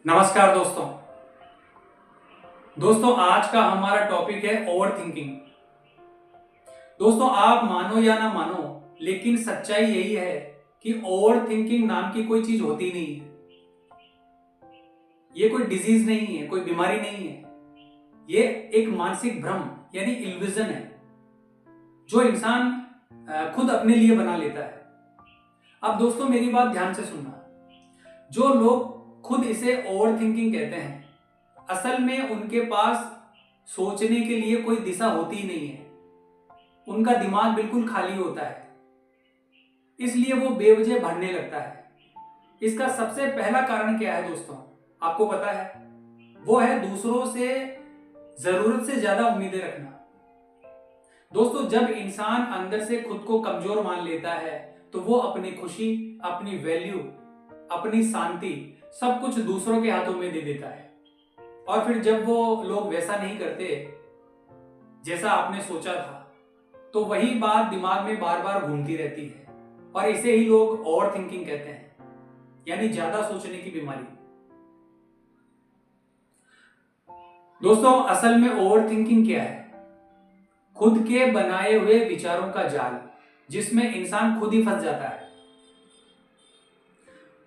नमस्कार दोस्तों आज का हमारा टॉपिक है ओवर थिंकिंग। दोस्तों आप मानो या ना मानो, लेकिन सच्चाई यही है कि ओवर थिंकिंग नाम की कोई चीज होती नहीं है। ये कोई डिजीज नहीं है, कोई बीमारी नहीं है। ये एक मानसिक भ्रम यानी इल्यूजन है जो इंसान खुद अपने लिए बना लेता है। अब दोस्तों मेरी बात ध्यान से सुनना। जो लोग खुद इसे ओवर थिंकिंग कहते हैं, असल में उनके पास सोचने के लिए कोई दिशा होती ही नहीं है। उनका दिमाग बिल्कुल खाली होता है, इसलिए वो बेवजह भरने लगता है। इसका सबसे पहला कारण क्या है दोस्तों, आपको पता है? वो है दूसरों से जरूरत से ज्यादा उम्मीदें रखना। दोस्तों जब इंसान अंदर से खुद को कमजोर मान लेता है तो वो अपनी खुशी, अपनी वैल्यू, अपनी शांति सब कुछ दूसरों के हाथों में दे देता है। और फिर जब वो लोग वैसा नहीं करते जैसा आपने सोचा था, तो वही बात दिमाग में बार बार घूमती रहती है और इसे ही लोग ओवर थिंकिंग कहते हैं, यानी ज्यादा सोचने की बीमारी। दोस्तों असल में ओवर थिंकिंग क्या है? खुद के बनाए हुए विचारों का जाल, जिसमें इंसान खुद ही फंस जाता है।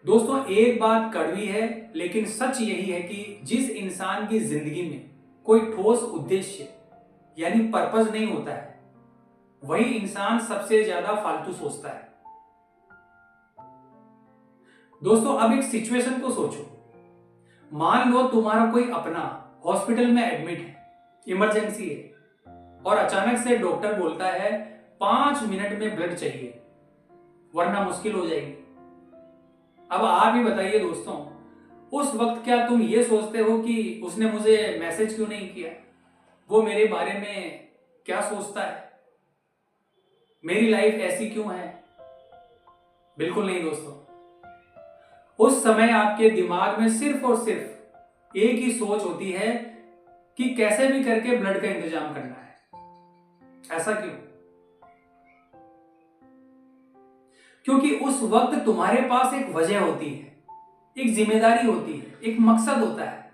दोस्तों एक बात कड़वी है, लेकिन सच यही है कि जिस इंसान की जिंदगी में कोई ठोस उद्देश्य यानी पर्पस नहीं होता है, वही इंसान सबसे ज्यादा फालतू सोचता है। दोस्तों अब एक सिचुएशन को सोचो। मान लो तुम्हारा कोई अपना हॉस्पिटल में एडमिट है, इमरजेंसी है, और अचानक से डॉक्टर बोलता है 5 मिनट में ब्लड चाहिए वरना मुश्किल हो जाएगी। अब आप ही बताइए दोस्तों, उस वक्त क्या तुम ये सोचते हो कि उसने मुझे मैसेज क्यों नहीं किया, वो मेरे बारे में क्या सोचता है, मेरी लाइफ ऐसी क्यों है? बिल्कुल नहीं दोस्तों। उस समय आपके दिमाग में सिर्फ और सिर्फ एक ही सोच होती है कि कैसे भी करके ब्लड का इंतजाम करना है। ऐसा क्यों? क्योंकि उस वक्त तुम्हारे पास एक वजह होती है, एक जिम्मेदारी होती है, एक मकसद होता है।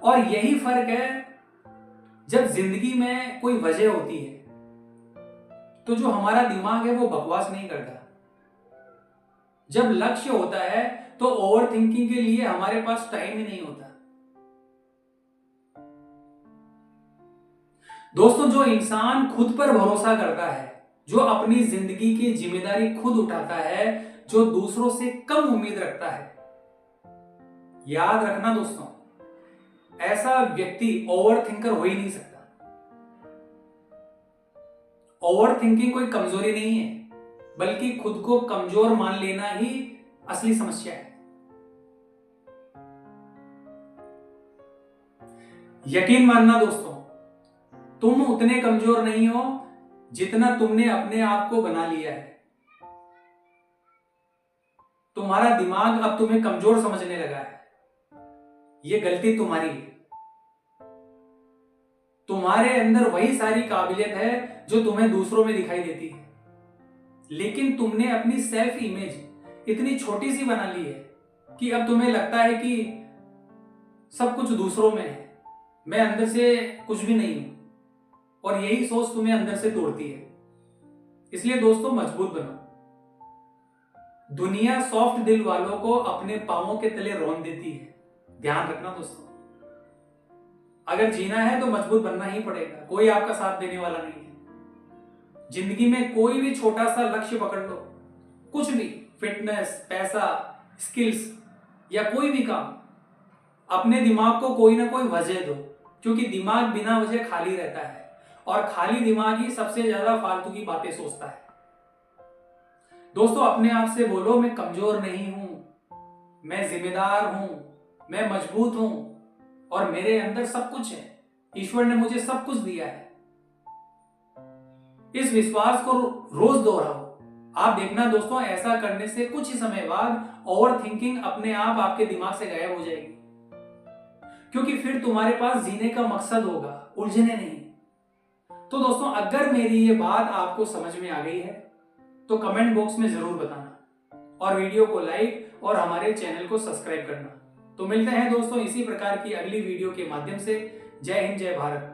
और यही फर्क है, जब जिंदगी में कोई वजह होती है तो जो हमारा दिमाग है वो बकवास नहीं करता। जब लक्ष्य होता है तो ओवर थिंकिंग के लिए हमारे पास टाइम ही नहीं होता। दोस्तों जो इंसान खुद पर भरोसा करता है, जो अपनी जिंदगी की जिम्मेदारी खुद उठाता है, जो दूसरों से कम उम्मीद रखता है, याद रखना दोस्तों, ऐसा व्यक्ति ओवर थिंकर हो ही नहीं सकता। ओवर थिंकिंग कोई कमजोरी नहीं है, बल्कि खुद को कमजोर मान लेना ही असली समस्या है। यकीन मानना दोस्तों, तुम उतने कमजोर नहीं हो जितना तुमने अपने आप को बना लिया है। तुम्हारा दिमाग अब तुम्हें कमजोर समझने लगा है, यह गलती तुम्हारी है। तुम्हारे अंदर वही सारी काबिलियत है जो तुम्हें दूसरों में दिखाई देती है, लेकिन तुमने अपनी सेल्फ इमेज इतनी छोटी सी बना ली है कि अब तुम्हें लगता है कि सब कुछ दूसरों में है, मैं अंदर से कुछ भी नहीं हूं। और यही सोच तुम्हें अंदर से तोड़ती है। इसलिए दोस्तों मजबूत बनो। दुनिया सॉफ्ट दिल वालों को अपने पांवों के तले रौंद देती है, ध्यान रखना दोस्तों। अगर जीना है तो मजबूत बनना ही पड़ेगा, कोई आपका साथ देने वाला नहीं है। जिंदगी में कोई भी छोटा सा लक्ष्य पकड़ लो, कुछ भी, फिटनेस, पैसा, स्किल्स या कोई भी काम, अपने दिमाग को कोई ना कोई वजह दो, क्योंकि दिमाग बिना वजह खाली रहता है और खाली दिमाग ही सबसे ज्यादा फालतू की बातें सोचता है। दोस्तों अपने आप से बोलो, मैं कमजोर नहीं हूं, मैं जिम्मेदार हूं, मैं मजबूत हूं और मेरे अंदर सब कुछ है। ईश्वर ने मुझे सब कुछ दिया है। इस विश्वास को रोज दोहराओ। आप देखना दोस्तों, ऐसा करने से कुछ ही समय बाद ओवर थिंकिंग अपने आप आपके दिमाग से गायब हो जाएगी, क्योंकि फिर तुम्हारे पास जीने का मकसद होगा, उलझने नहीं। तो दोस्तों अगर मेरी ये बात आपको समझ में आ गई है तो कमेंट बॉक्स में जरूर बताना, और वीडियो को लाइक और हमारे चैनल को सब्सक्राइब करना। तो मिलते हैं दोस्तों इसी प्रकार की अगली वीडियो के माध्यम से। जय हिंद, जय भारत।